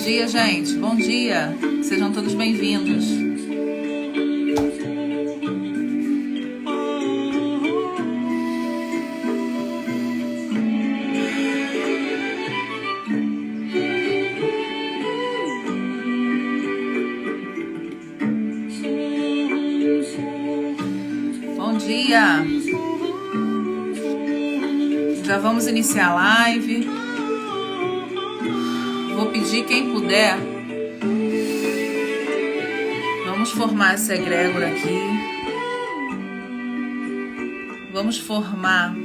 dia, gente. Bom dia. Sejam todos bem-vindos. Bom dia. Já vamos iniciar a live. Vou pedir quem puder. Vamos formar essa egrégora aqui. Vamos formar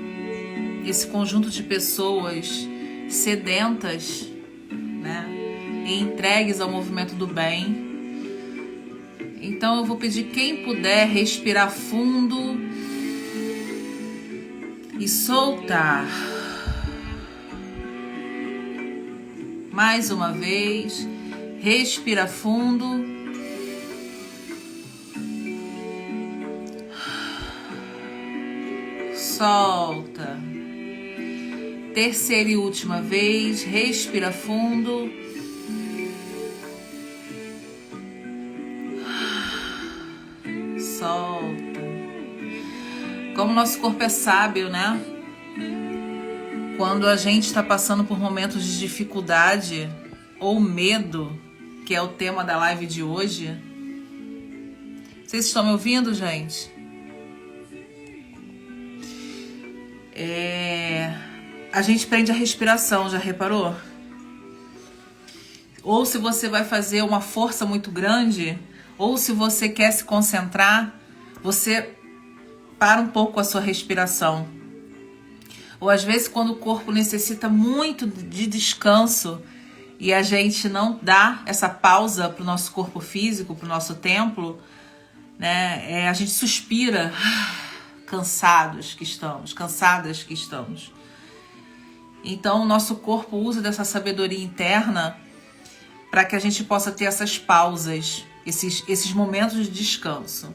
esse conjunto de pessoas sedentas, né, e entregues ao movimento do bem. Então eu vou pedir quem puder respirar fundo e soltar. Mais uma vez, respira fundo. Solta. Terceira e última vez, respira fundo. Solta. Como nosso corpo é sábio, né? Quando a gente está passando por momentos de dificuldade ou medo, que é o tema da live de hoje. Vocês estão me ouvindo, gente? A gente prende a respiração, já reparou? Ou se você vai fazer uma força muito grande, ou se você quer se concentrar, você para um pouco a sua respiração. Ou às vezes quando o corpo necessita muito de descanso e a gente não dá essa pausa para o nosso corpo físico, para o nosso templo, né? A gente suspira, cansadas que estamos. Então o nosso corpo usa dessa sabedoria interna para que a gente possa ter essas pausas, esses momentos de descanso.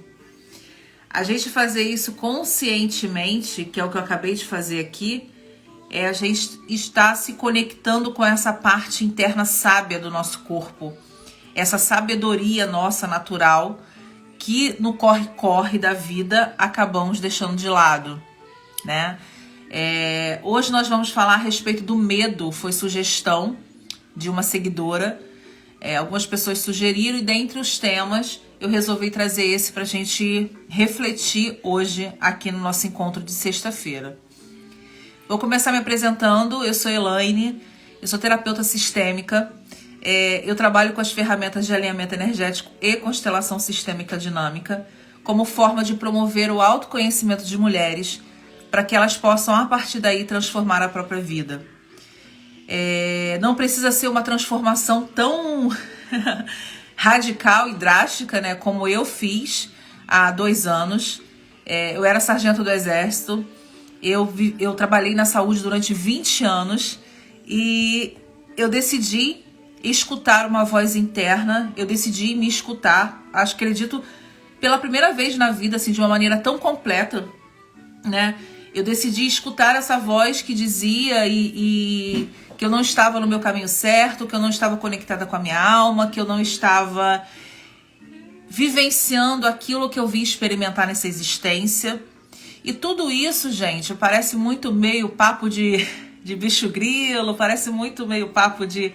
A gente fazer isso conscientemente, que é o que eu acabei de fazer aqui, a gente estar se conectando com essa parte interna sábia do nosso corpo. Essa sabedoria nossa natural que no corre-corre da vida acabamos deixando de lado, né? Hoje nós vamos falar a respeito do medo. Foi sugestão de uma seguidora. Algumas pessoas sugeriram e dentre os temas eu resolvi trazer esse para a gente refletir hoje aqui no nosso encontro de sexta-feira. Vou começar me apresentando. Eu sou Elaine, eu sou terapeuta sistêmica. Eu trabalho com as ferramentas de alinhamento energético e constelação sistêmica dinâmica como forma de promover o autoconhecimento de mulheres para que elas possam, a partir daí, transformar a própria vida. Não precisa ser uma transformação tão radical e drástica, né, como eu fiz há 2 anos. Eu era sargento do Exército, eu trabalhei na saúde durante 20 anos e eu decidi escutar uma voz interna, eu decidi me escutar, acredito, pela primeira vez na vida, assim, de uma maneira tão completa, né? Eu decidi escutar essa voz que dizia que eu não estava no meu caminho certo, que eu não estava conectada com a minha alma, que eu não estava vivenciando aquilo que eu vim experimentar nessa existência. E tudo isso, gente, parece muito meio papo de bicho grilo, parece muito meio papo de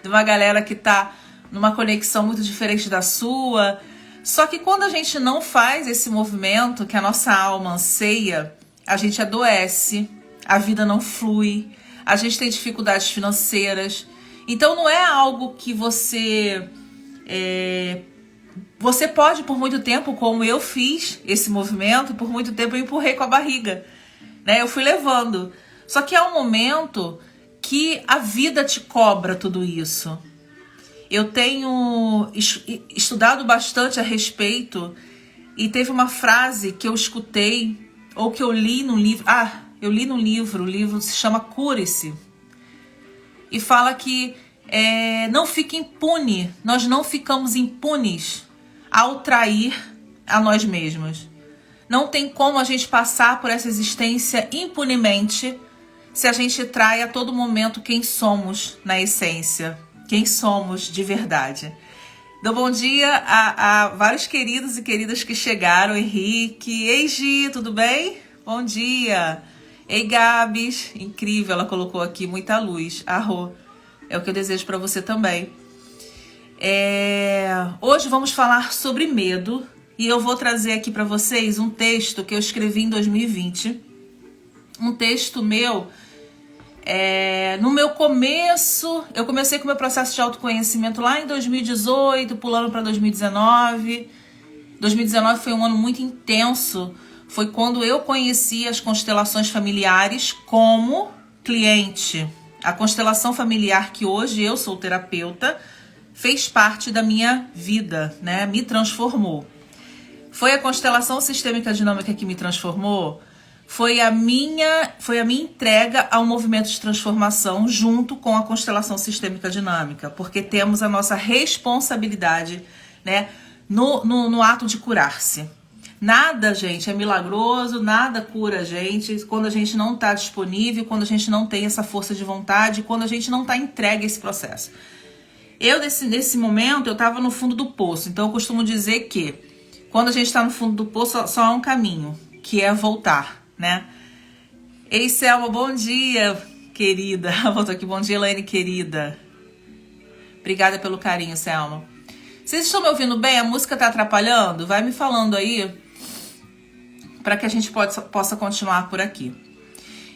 uma galera que tá numa conexão muito diferente da sua. Só que quando a gente não faz esse movimento que a nossa alma anseia, a gente adoece, a vida não flui, a gente tem dificuldades financeiras. Então não é algo que você pode por muito tempo, como eu fiz esse movimento, por muito tempo eu empurrei com a barriga, né? Eu fui levando. Só que há um momento que a vida te cobra tudo isso. Eu tenho estudado bastante a respeito e teve uma frase que eu escutei ou que eu li num livro. Eu li num livro, o livro se chama Cure-se. E fala que não fique impune, nós não ficamos impunes ao trair a nós mesmos. Não tem como a gente passar por essa existência impunemente se a gente trai a todo momento quem somos na essência. quem somos de verdade. Dou bom dia a vários queridos e queridas que chegaram. Henrique, ei Gi, tudo bem? Bom dia. Ei Gabs, incrível, ela colocou aqui muita luz. Arro, é o que eu desejo para você também. Hoje vamos falar sobre medo e eu vou trazer aqui para vocês um texto que eu escrevi em 2020. Um texto meu, no meu começo, eu comecei com o meu processo de autoconhecimento lá em 2018, pulando para 2019. 2019 foi um ano muito intenso, foi quando eu conheci as constelações familiares como cliente. A constelação familiar que hoje eu sou terapeuta, fez parte da minha vida, né? Me transformou. Foi a constelação sistêmica dinâmica que me transformou? Foi a minha entrega ao movimento de transformação junto com a constelação sistêmica dinâmica, porque temos a nossa responsabilidade, né, no ato de curar-se. Nada, gente, é milagroso, nada cura a gente quando a gente não está disponível, quando a gente não tem essa força de vontade, quando a gente não está entregue a esse processo. Nesse momento, eu estava no fundo do poço. Então, eu costumo dizer que quando a gente está no fundo do poço, só há um caminho, que é voltar, né? Ei, Selma, bom dia, querida. Voltou aqui, bom dia, Elaine, querida. Obrigada pelo carinho, Selma. Vocês estão me ouvindo bem? A música tá atrapalhando? Vai me falando aí, para que a gente possa continuar por aqui.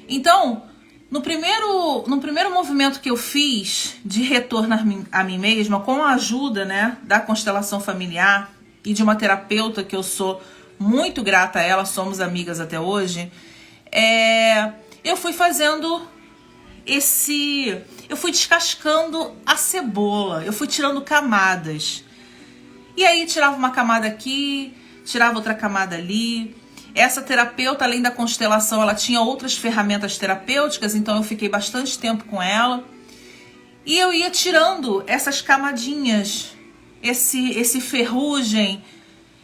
Então, no primeiro movimento que eu fiz de retorno a mim mesma, com a ajuda, né, da constelação familiar e de uma terapeuta que eu sou muito grata a ela, somos amigas até hoje, eu fui fazendo eu fui descascando a cebola, eu fui tirando camadas. E aí tirava uma camada aqui, tirava outra camada ali. Essa terapeuta, além da constelação, ela tinha outras ferramentas terapêuticas, então eu fiquei bastante tempo com ela. E eu ia tirando essas camadinhas, esse ferrugem,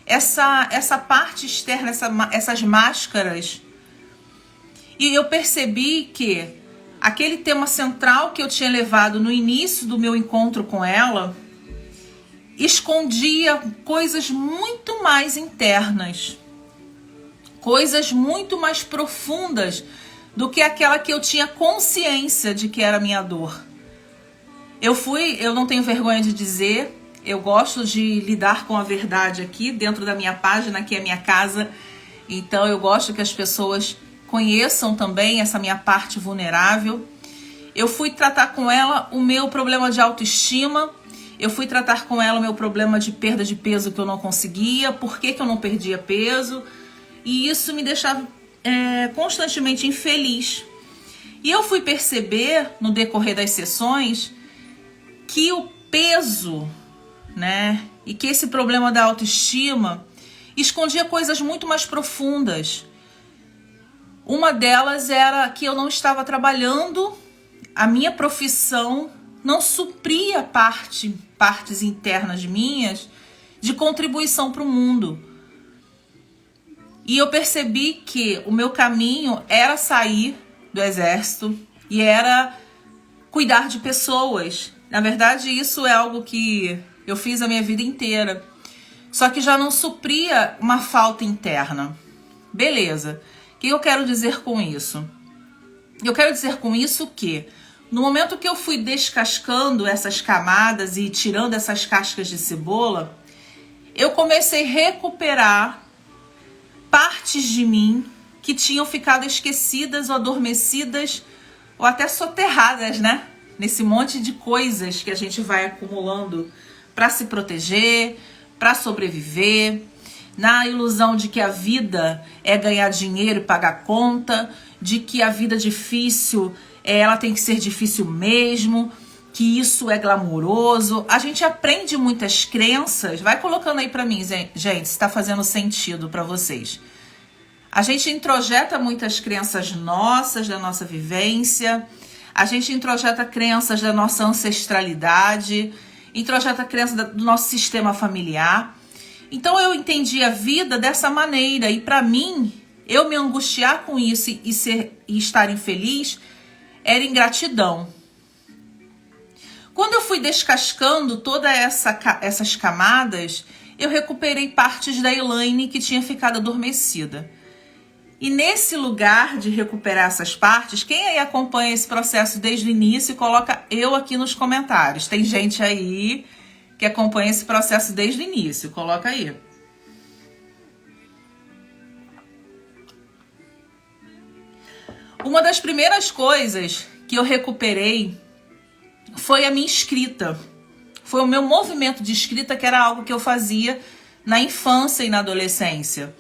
essa parte externa, essas máscaras. E eu percebi que aquele tema central que eu tinha levado no início do meu encontro com ela escondia coisas muito mais internas, coisas muito mais profundas do que aquela que eu tinha consciência de que era minha dor. Eu não tenho vergonha de dizer, eu gosto de lidar com a verdade aqui dentro da minha página, que é minha casa, então eu gosto que as pessoas conheçam também essa minha parte vulnerável. Eu fui tratar com ela o meu problema de autoestima, eu fui tratar com ela o meu problema de perda de peso que eu não conseguia, por que eu não perdia peso, e isso me deixava constantemente infeliz. E eu fui perceber no decorrer das sessões que o peso, né, e que esse problema da autoestima escondia coisas muito mais profundas. Uma delas era que eu não estava trabalhando, a minha profissão não supria partes internas minhas de contribuição para o mundo. E eu percebi que o meu caminho era sair do exército e era cuidar de pessoas. Na verdade, isso é algo que eu fiz a minha vida inteira. Só que já não supria uma falta interna. Beleza. O que eu quero dizer com isso? Eu quero dizer com isso que no momento que eu fui descascando essas camadas e tirando essas cascas de cebola, eu comecei a recuperar partes de mim que tinham ficado esquecidas ou adormecidas ou até soterradas, né? Nesse monte de coisas que a gente vai acumulando para se proteger, para sobreviver, na ilusão de que a vida é ganhar dinheiro e pagar conta, de que a vida difícil ela tem que ser difícil mesmo, que isso é glamouroso. A gente aprende muitas crenças. Vai colocando aí pra mim, gente, se tá fazendo sentido pra vocês. A gente introjeta muitas crenças nossas, da nossa vivência. A gente introjeta crenças da nossa ancestralidade. Introjeta crenças do nosso sistema familiar. Então eu entendi a vida dessa maneira. E pra mim, eu me angustiar com isso e estar infeliz era ingratidão. Quando eu fui descascando todas essas camadas, eu recuperei partes da Elaine que tinha ficado adormecida. E nesse lugar de recuperar essas partes, quem aí acompanha esse processo desde o início, coloca eu aqui nos comentários. Tem gente aí que acompanha esse processo desde o início, coloca aí. Uma das primeiras coisas que eu recuperei foi a minha escrita. Foi o meu movimento de escrita, que era algo que eu fazia na infância e na adolescência.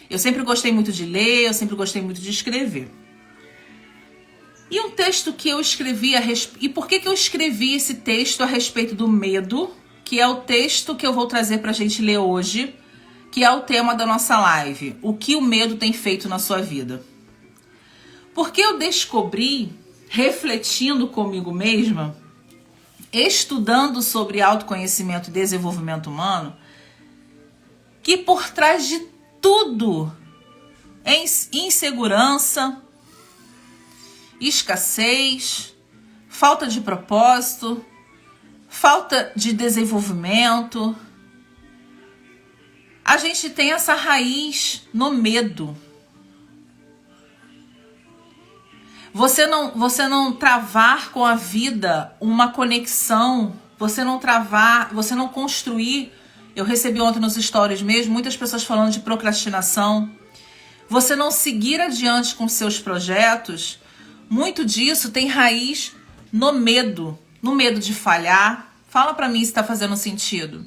Eu sempre gostei muito de ler, eu sempre gostei muito de escrever. E um texto que eu escrevi e por que eu escrevi esse texto a respeito do medo, que é o texto que eu vou trazer pra gente ler hoje, que é o tema da nossa live. O que o medo tem feito na sua vida? Porque eu descobri, refletindo comigo mesma, estudando sobre autoconhecimento e desenvolvimento humano, que por trás de tudo, insegurança, escassez, falta de propósito, falta de desenvolvimento, a gente tem essa raiz no medo. Você não travar com a vida uma conexão, você não construir. Eu recebi ontem nos stories mesmo, muitas pessoas falando de procrastinação. Você não seguir adiante com seus projetos, muito disso tem raiz no medo de falhar. Fala pra mim se tá fazendo sentido.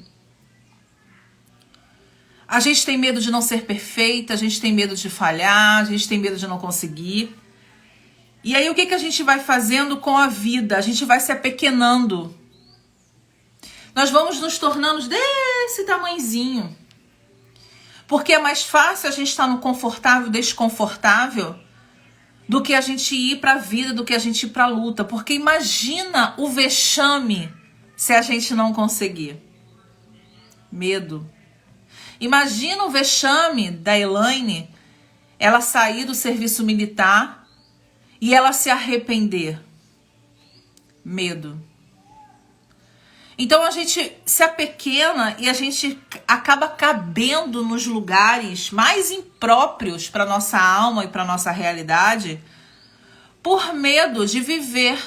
A gente tem medo de não ser perfeita, a gente tem medo de falhar, a gente tem medo de não conseguir. E aí o que a gente vai fazendo com a vida? A gente vai se apequenando. Nós vamos nos tornando desse tamanhozinho. Porque é mais fácil a gente estar no confortável, desconfortável, do que a gente ir para a vida, do que a gente ir para a luta. Porque imagina o vexame se a gente não conseguir. Medo. Imagina o vexame da Elaine, ela sair do serviço militar e ela se arrepender. Medo. Então a gente se apequena e a gente acaba cabendo nos lugares mais impróprios para nossa alma e para nossa realidade por medo de viver.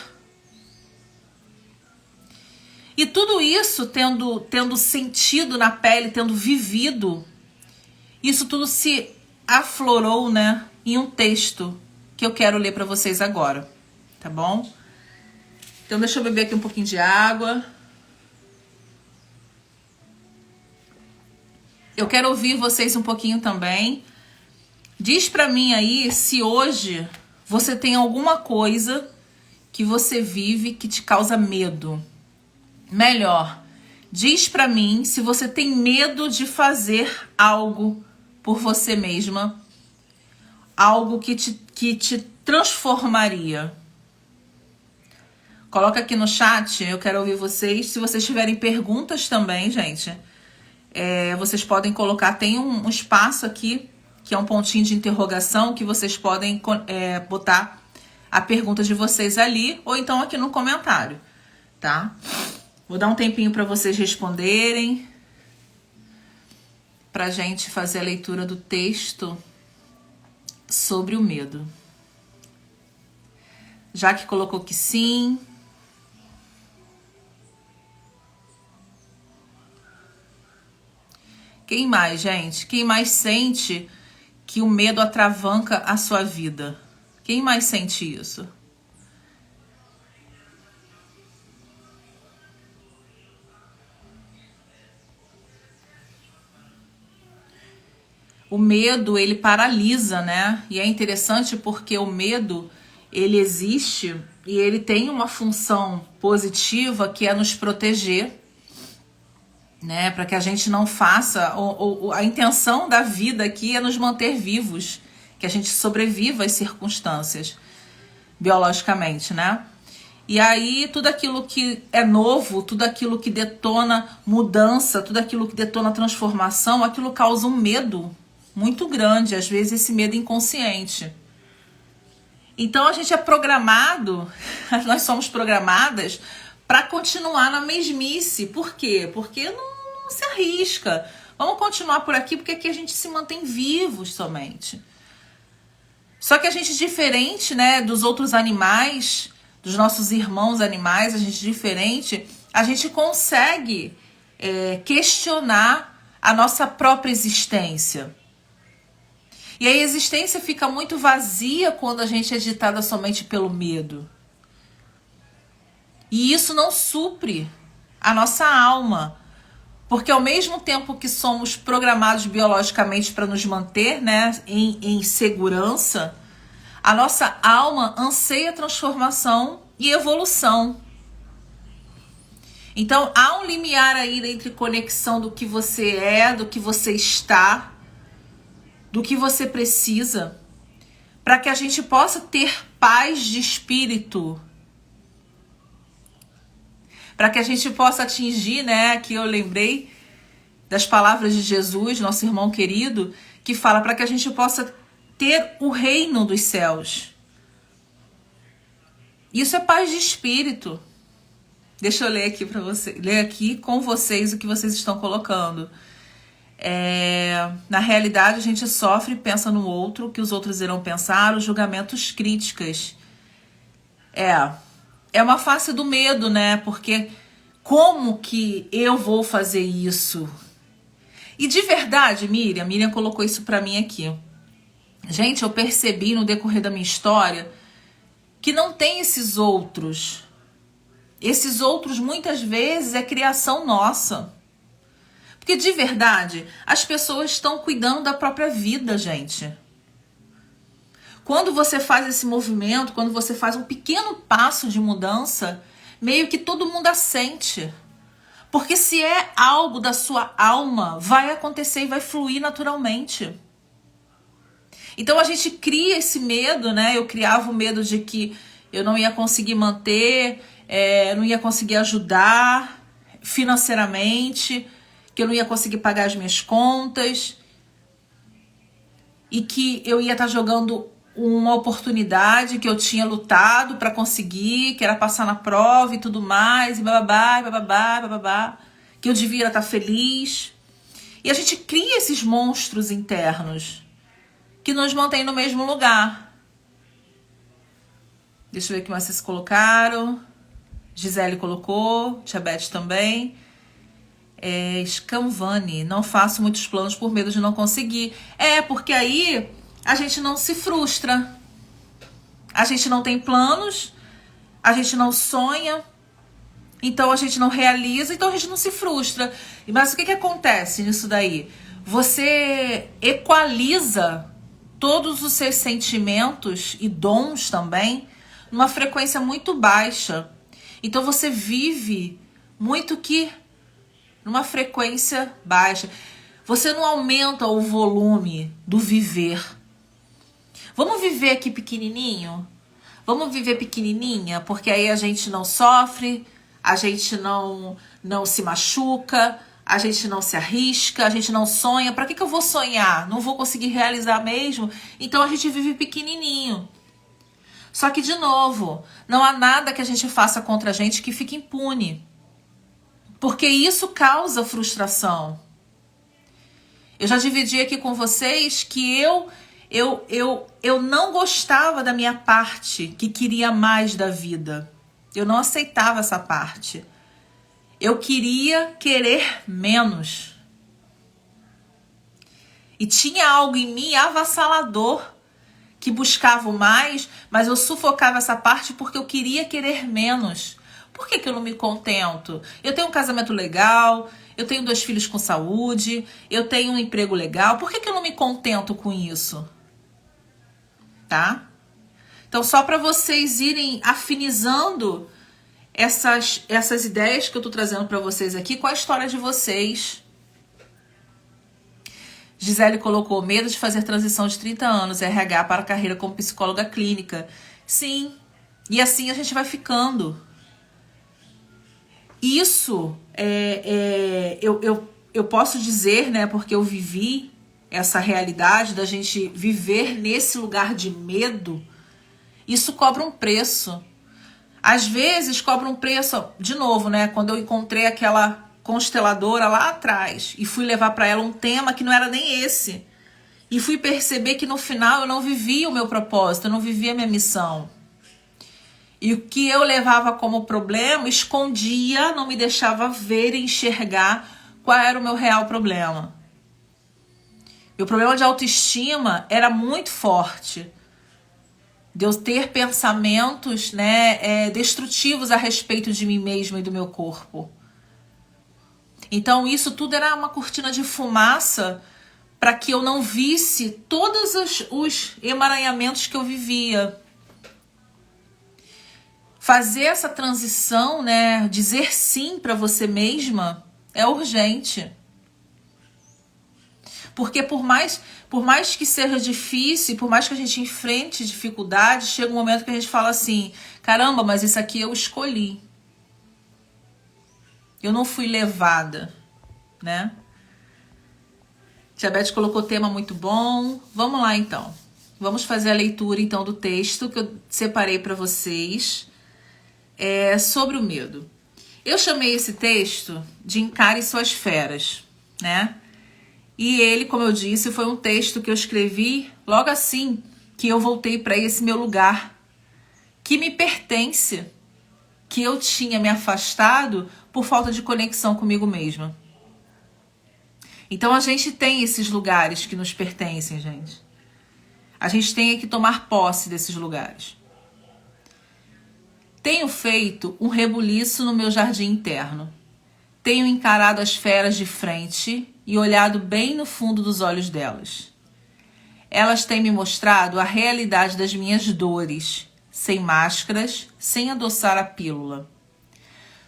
E tudo isso tendo sentido na pele, tendo vivido, isso tudo se aflorou, né, em um texto que eu quero ler para vocês agora, tá bom? Então deixa eu beber aqui um pouquinho de água. Eu quero ouvir vocês um pouquinho também. Diz pra mim aí se hoje você tem alguma coisa que você vive que te causa medo. Melhor, diz pra mim se você tem medo de fazer algo por você mesma, algo que te transformaria. Coloca aqui no chat, eu quero ouvir vocês. Se vocês tiverem perguntas também, gente, vocês podem colocar, tem um espaço aqui, que é um pontinho de interrogação, que vocês podem botar a pergunta de vocês ali, ou então aqui no comentário, tá? Vou dar um tempinho para vocês responderem, pra gente fazer a leitura do texto sobre o medo. Já que colocou que sim. Quem mais, gente? Quem mais sente que o medo atravanca a sua vida? Quem mais sente isso? O medo, ele paralisa, né? E é interessante porque o medo, ele existe e ele tem uma função positiva que é nos proteger, né? Para que a gente não faça... a intenção da vida aqui é nos manter vivos, que a gente sobreviva às circunstâncias, biologicamente, né? E aí, tudo aquilo que é novo, tudo aquilo que detona mudança, tudo aquilo que detona transformação, aquilo causa um medo muito grande, às vezes esse medo inconsciente. Então a gente é programado, nós somos programadas para continuar na mesmice. Por quê? Porque não se arrisca. Vamos continuar por aqui, porque aqui a gente se mantém vivos somente. Só que a gente é diferente, né, dos outros animais, dos nossos irmãos animais, a gente é diferente, a gente consegue questionar a nossa própria existência. E a existência fica muito vazia quando a gente é ditada somente pelo medo. E isso não supre a nossa alma. Porque ao mesmo tempo que somos programados biologicamente para nos manter, né, em segurança, a nossa alma anseia transformação e evolução. Então há um limiar aí entre conexão do que você é, do que você está, do que você precisa, para que a gente possa ter paz de espírito. Para que a gente possa atingir, né, que eu lembrei das palavras de Jesus, nosso irmão querido, que fala para que a gente possa ter o reino dos céus. Isso é paz de espírito. Deixa eu ler aqui para você, ler aqui com vocês o que vocês estão colocando. Na realidade, a gente sofre e pensa no outro, o que os outros irão pensar, os julgamentos críticas. É uma face do medo, né? Porque como que eu vou fazer isso? E de verdade, Miriam colocou isso pra mim aqui. Gente, eu percebi no decorrer da minha história que não tem esses outros. Esses outros muitas vezes é criação nossa. Porque de verdade, as pessoas estão cuidando da própria vida, gente. Quando você faz esse movimento, quando você faz um pequeno passo de mudança, meio que todo mundo assente. Porque se é algo da sua alma, vai acontecer e vai fluir naturalmente. Então a gente cria esse medo, né? Eu criava o medo de que eu não ia conseguir manter, não ia conseguir ajudar financeiramente, que eu não ia conseguir pagar as minhas contas e que eu ia estar jogando uma oportunidade que eu tinha lutado para conseguir, que era passar na prova e tudo mais, e bababá, que eu devia estar feliz. E a gente cria esses monstros internos que nos mantêm no mesmo lugar. Deixa eu ver o que mais vocês colocaram. Gisele colocou, Tia Beth também. Scanvani, não faço muitos planos por medo de não conseguir. Porque aí a gente não se frustra. A gente não tem planos, a gente não sonha, então a gente não realiza, então a gente não se frustra. Mas o que acontece nisso daí? Você equaliza todos os seus sentimentos e dons também numa frequência muito baixa. Então você vive muito que numa frequência baixa. Você não aumenta o volume do viver. Vamos viver aqui pequenininho? Vamos viver pequenininha? Porque aí a gente não sofre, a gente não se machuca, a gente não se arrisca, a gente não sonha. Para que eu vou sonhar? Não vou conseguir realizar mesmo? Então a gente vive pequenininho. Só que, de novo, não há nada que a gente faça contra a gente que fique impune. Porque isso causa frustração. Eu já dividi aqui com vocês que eu não gostava da minha parte que queria mais da vida. Eu não aceitava essa parte. Eu queria querer menos. E tinha algo em mim avassalador que buscava o mais, mas eu sufocava essa parte porque eu queria querer menos. Por que eu não me contento? Eu tenho um casamento legal, eu tenho 2 filhos com saúde, eu tenho um emprego legal. Por que eu não me contento com isso? Tá? Então, só para vocês irem afinizando essas ideias que eu tô trazendo para vocês aqui com a história de vocês. Gisele colocou medo de fazer transição de 30 anos, RH para a carreira como psicóloga clínica. Sim, e assim a gente vai ficando. Isso, eu posso dizer, né, porque eu vivi essa realidade da gente viver nesse lugar de medo, isso cobra um preço. Às vezes cobra um preço, de novo, né? Quando eu encontrei aquela consteladora lá atrás e fui levar para ela um tema que não era nem esse. E fui perceber que no final eu não vivia o meu propósito, eu não vivia a minha missão. E o que eu levava como problema, escondia, não me deixava ver e enxergar qual era o meu real problema. Meu problema de autoestima era muito forte. De eu ter pensamentos, né, destrutivos a respeito de mim mesma e do meu corpo. Então isso tudo era uma cortina de fumaça para que eu não visse todos os emaranhamentos que eu vivia. Fazer essa transição, né, dizer sim para você mesma é urgente. Porque por mais que seja difícil, por mais que a gente enfrente dificuldades, chega um momento que a gente fala assim, caramba, mas isso aqui eu escolhi. Eu não fui levada, né? Tia Beth colocou tema muito bom. Vamos lá, então. Vamos fazer a leitura, então, do texto que eu separei para vocês sobre o medo. Eu chamei esse texto de Encare Suas Feras, né? E ele, como eu disse, foi um texto que eu escrevi logo assim que eu voltei para esse meu lugar, que me pertence, que eu tinha me afastado por falta de conexão comigo mesma. Então a gente tem esses lugares que nos pertencem, gente. A gente tem que tomar posse desses lugares. Tenho feito um rebuliço no meu jardim interno. Tenho encarado as feras de frente e olhado bem no fundo dos olhos delas. Elas têm me mostrado a realidade das minhas dores, sem máscaras, sem adoçar a pílula.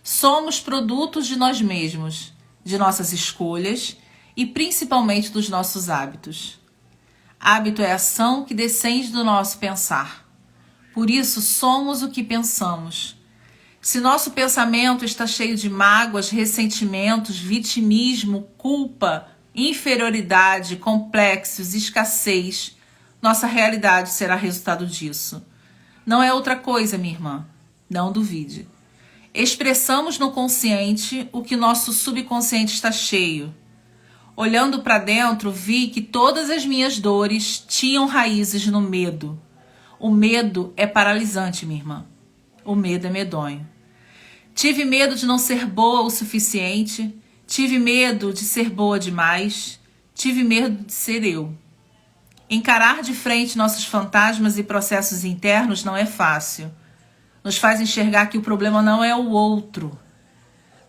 Somos produtos de nós mesmos, de nossas escolhas e principalmente dos nossos hábitos. Hábito é ação que descende do nosso pensar. Por isso, somos o que pensamos. Se nosso pensamento está cheio de mágoas, ressentimentos, vitimismo, culpa, inferioridade, complexos, escassez, nossa realidade será resultado disso. Não é outra coisa, minha irmã. Não duvide. Expressamos no consciente o que nosso subconsciente está cheio. Olhando para dentro, vi que todas as minhas dores tinham raízes no medo. O medo é paralisante, minha irmã. O medo é medonho. Tive medo de não ser boa o suficiente. Tive medo de ser boa demais. Tive medo de ser eu. Encarar de frente nossos fantasmas e processos internos não é fácil. Nos faz enxergar que o problema não é o outro.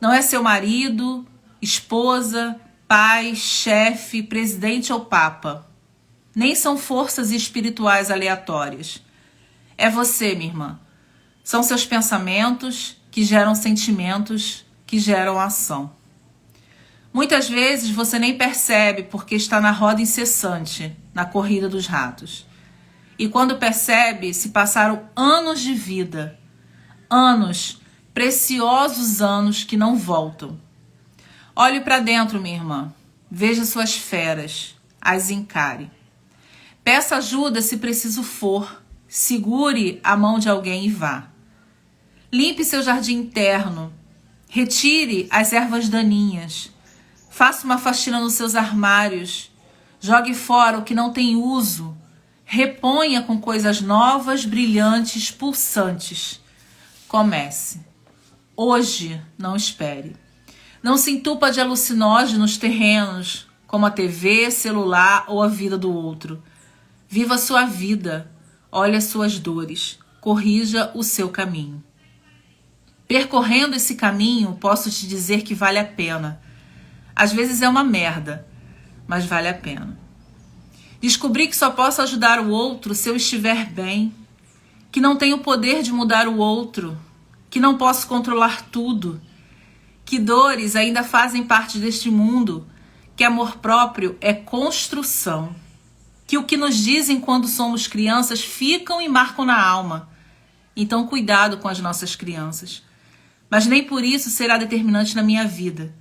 Não é seu marido, esposa, pai, chefe, presidente ou papa. Nem são forças espirituais aleatórias. É você, minha irmã. São seus pensamentos que geram sentimentos, que geram ação. Muitas vezes você nem percebe porque está na roda incessante, na corrida dos ratos. E quando percebe, se passaram anos de vida. Anos, preciosos anos que não voltam. Olhe para dentro, minha irmã. Veja suas feras. As encare. Peça ajuda se preciso for. Segure a mão de alguém e vá. Limpe seu jardim interno. Retire as ervas daninhas. Faça uma faxina nos seus armários. Jogue fora o que não tem uso. Reponha com coisas novas, brilhantes, pulsantes. Comece. Hoje, não espere. Não se entupa de alucinógenos terrenos, como a TV, celular ou a vida do outro. Viva a sua vida. Olhe as suas dores. Corrija o seu caminho. Percorrendo esse caminho, posso te dizer que vale a pena. Às vezes é uma merda, mas vale a pena. Descobri que só posso ajudar o outro se eu estiver bem, que não tenho o poder de mudar o outro, que não posso controlar tudo, que dores ainda fazem parte deste mundo, que amor próprio é construção, que o que nos dizem quando somos crianças ficam e marcam na alma. Então cuidado com as nossas crianças. Mas nem por isso será determinante na minha vida.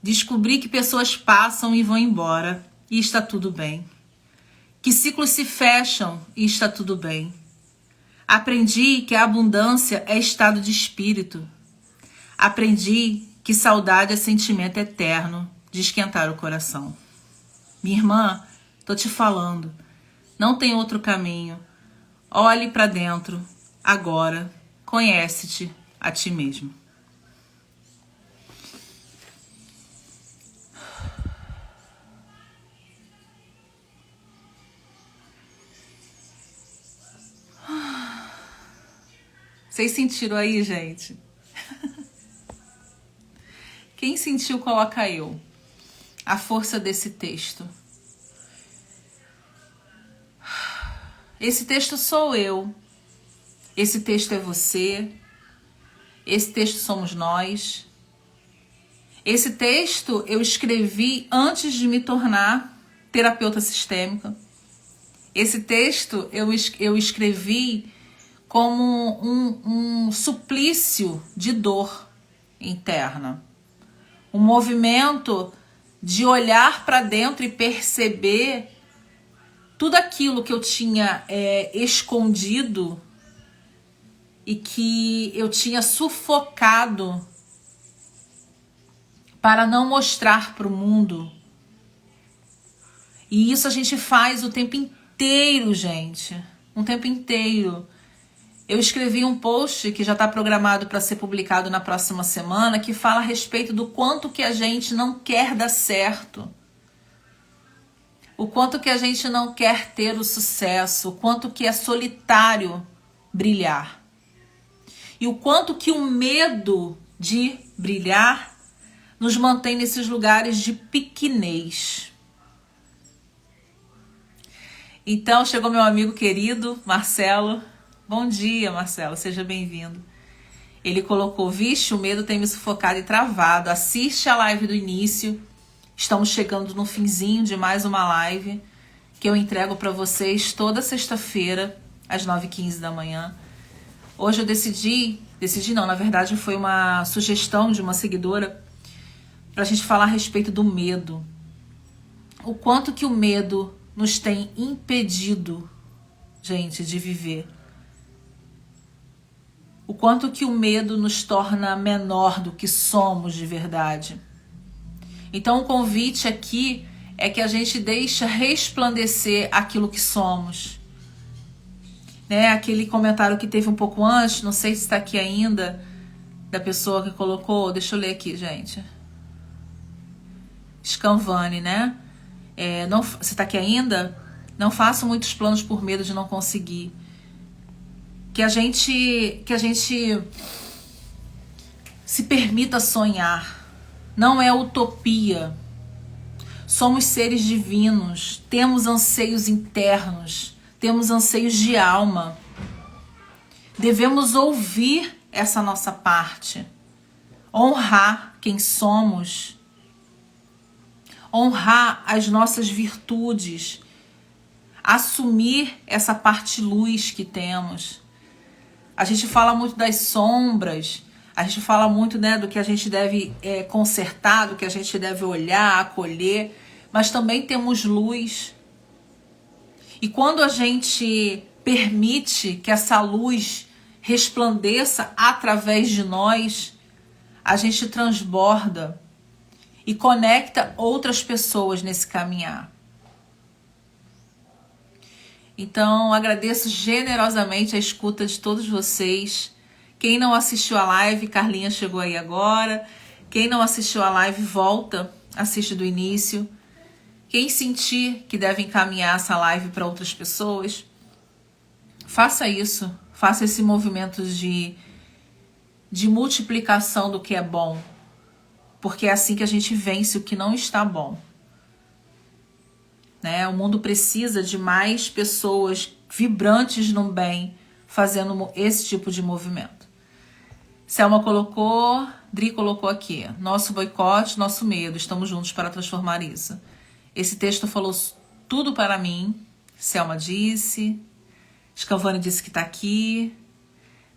Descobri que pessoas passam e vão embora e está tudo bem. Que ciclos se fecham e está tudo bem. Aprendi que a abundância é estado de espírito. Aprendi que saudade é sentimento eterno de esquentar o coração. Minha irmã, tô te falando, não tem outro caminho. Olhe para dentro, agora, conhece-te a ti mesmo. Vocês sentiram aí, gente? Quem sentiu, coloca eu. A força desse texto. Esse texto sou eu. Esse texto é você. Esse texto somos nós. Esse texto eu escrevi antes de me tornar terapeuta sistêmica. Esse texto eu escrevi como um suplício de dor interna. Um movimento de olhar para dentro e perceber tudo aquilo que eu tinha escondido e que eu tinha sufocado para não mostrar para o mundo. E isso a gente faz o tempo inteiro, gente. Um tempo inteiro. Eu escrevi um post que já está programado para ser publicado na próxima semana, que fala a respeito do quanto que a gente não quer dar certo. O quanto que a gente não quer ter o sucesso, o quanto que é solitário brilhar. E o quanto que o medo de brilhar nos mantém nesses lugares de pequenez. Então chegou meu amigo querido, Marcelo. Bom dia, Marcelo, seja bem-vindo. Ele colocou, vixe, o medo tem me sufocado e travado. Assiste a live do início. Estamos chegando no finzinho de mais uma live que eu entrego para vocês toda sexta-feira, às 9h15 da manhã. Hoje eu decidi não, na verdade foi uma sugestão de uma seguidora para a gente falar a respeito do medo. O quanto que o medo nos tem impedido, gente, de viver. O quanto que o medo nos torna menor do que somos de verdade. Então o convite aqui é que a gente deixe resplandecer aquilo que somos. Né? Aquele comentário que teve um pouco antes, não sei se está aqui ainda, da pessoa que colocou, deixa eu ler aqui, gente. Scanvani, né? Não, você está aqui ainda? Não faço muitos planos por medo de não conseguir. Que a gente se permita sonhar. Não é utopia. Somos seres divinos, temos anseios internos, temos anseios de alma. Devemos ouvir essa nossa parte, honrar quem somos, honrar as nossas virtudes, assumir essa parte luz que temos. A gente fala muito das sombras, a gente fala muito, né, do que a gente deve consertar, do que a gente deve olhar, acolher, mas também temos luz. E quando a gente permite que essa luz resplandeça através de nós, a gente transborda e conecta outras pessoas nesse caminhar. Então, agradeço generosamente a escuta de todos vocês. Quem não assistiu a live, Carlinha chegou aí agora. Quem não assistiu a live, volta, assiste do início. Quem sentir que deve encaminhar essa live para outras pessoas, faça isso. Faça esse movimento de multiplicação do que é bom. Porque é assim que a gente vence o que não está bom. Né? O mundo precisa de mais pessoas vibrantes no bem fazendo esse tipo de movimento. Selma colocou, Dri colocou aqui. Nosso boicote, nosso medo. Estamos juntos para transformar isso. Esse texto falou tudo para mim. Selma disse. Scavani disse que está aqui.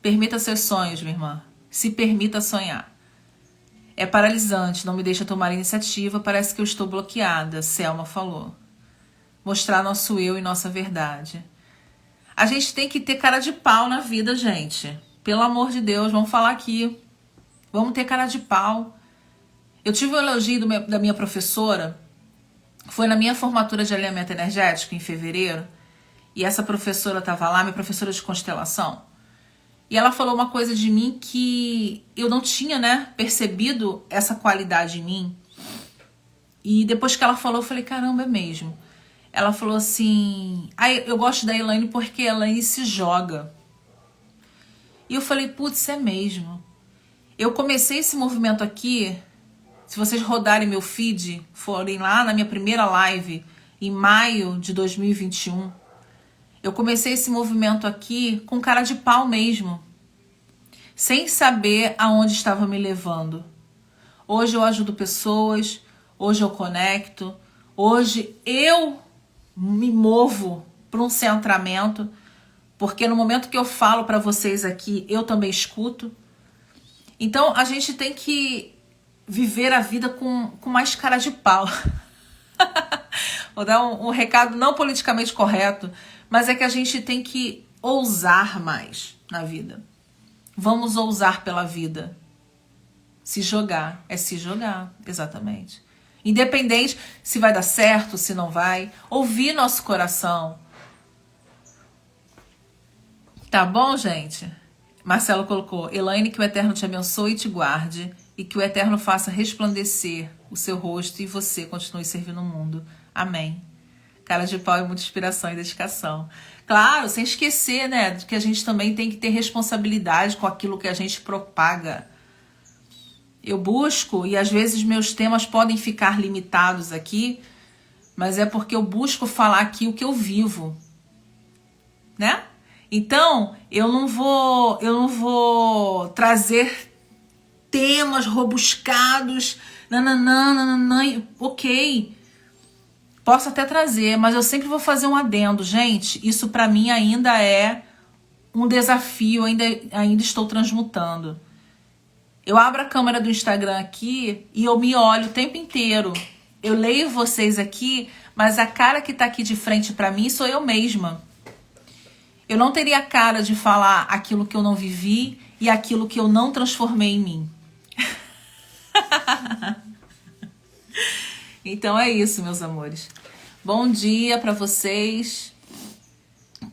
Permita seus sonhos, minha irmã. Se permita sonhar. É paralisante, não me deixa tomar iniciativa. Parece que eu estou bloqueada, Selma falou. Mostrar nosso eu e nossa verdade. A gente tem que ter cara de pau na vida, gente. Pelo amor de Deus, vamos falar aqui. Vamos ter cara de pau. Eu tive um elogio da minha professora. Foi na minha formatura de alinhamento energético, em fevereiro. E essa professora estava lá, minha professora de constelação. E ela falou uma coisa de mim que eu não tinha, né, percebido essa qualidade em mim. E depois que ela falou, eu falei, caramba, é mesmo. Ela falou assim, eu gosto da Elaine porque a Elaine se joga. E eu falei, putz, é mesmo. Eu comecei esse movimento aqui, se vocês rodarem meu feed, forem lá na minha primeira live, em maio de 2021, eu comecei esse movimento aqui com cara de pau mesmo, sem saber aonde estava me levando. Hoje eu ajudo pessoas, hoje eu conecto, hoje eu me movo para um centramento, porque no momento que eu falo para vocês aqui, eu também escuto. Então a gente tem que viver a vida com mais cara de pau. Vou dar um recado não politicamente correto, mas é que a gente tem que ousar mais na vida. Vamos ousar pela vida. Se jogar, é se jogar, exatamente. Independente se vai dar certo, se não vai, ouvir nosso coração. Tá bom, gente? Marcelo colocou, Elaine, que o Eterno te abençoe e te guarde, e que o Eterno faça resplandecer o seu rosto e você continue servindo o mundo. Amém. Cara de pau é muita inspiração e dedicação. Claro, sem esquecer, né, de que a gente também tem que ter responsabilidade com aquilo que a gente propaga. Eu busco, e às vezes meus temas podem ficar limitados aqui, mas é porque eu busco falar aqui o que eu vivo, né? Então, eu não vou trazer temas robuscados, nananã, ok. Posso até trazer, mas eu sempre vou fazer um adendo. Gente, isso pra mim ainda é um desafio, ainda estou transmutando. Eu abro a câmera do Instagram aqui e eu me olho o tempo inteiro. Eu leio vocês aqui, mas a cara que tá aqui de frente pra mim sou eu mesma. Eu não teria cara de falar aquilo que eu não vivi e aquilo que eu não transformei em mim. Então é isso, meus amores. Bom dia pra vocês.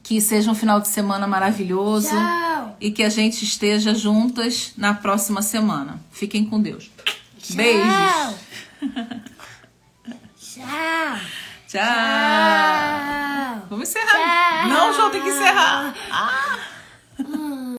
Que seja um final de semana maravilhoso. Tchau. E que a gente esteja juntas na próxima semana. Fiquem com Deus. Tchau. Beijos. Tchau. Tchau. Vamos encerrar. Tchau. Não, João, tem que encerrar.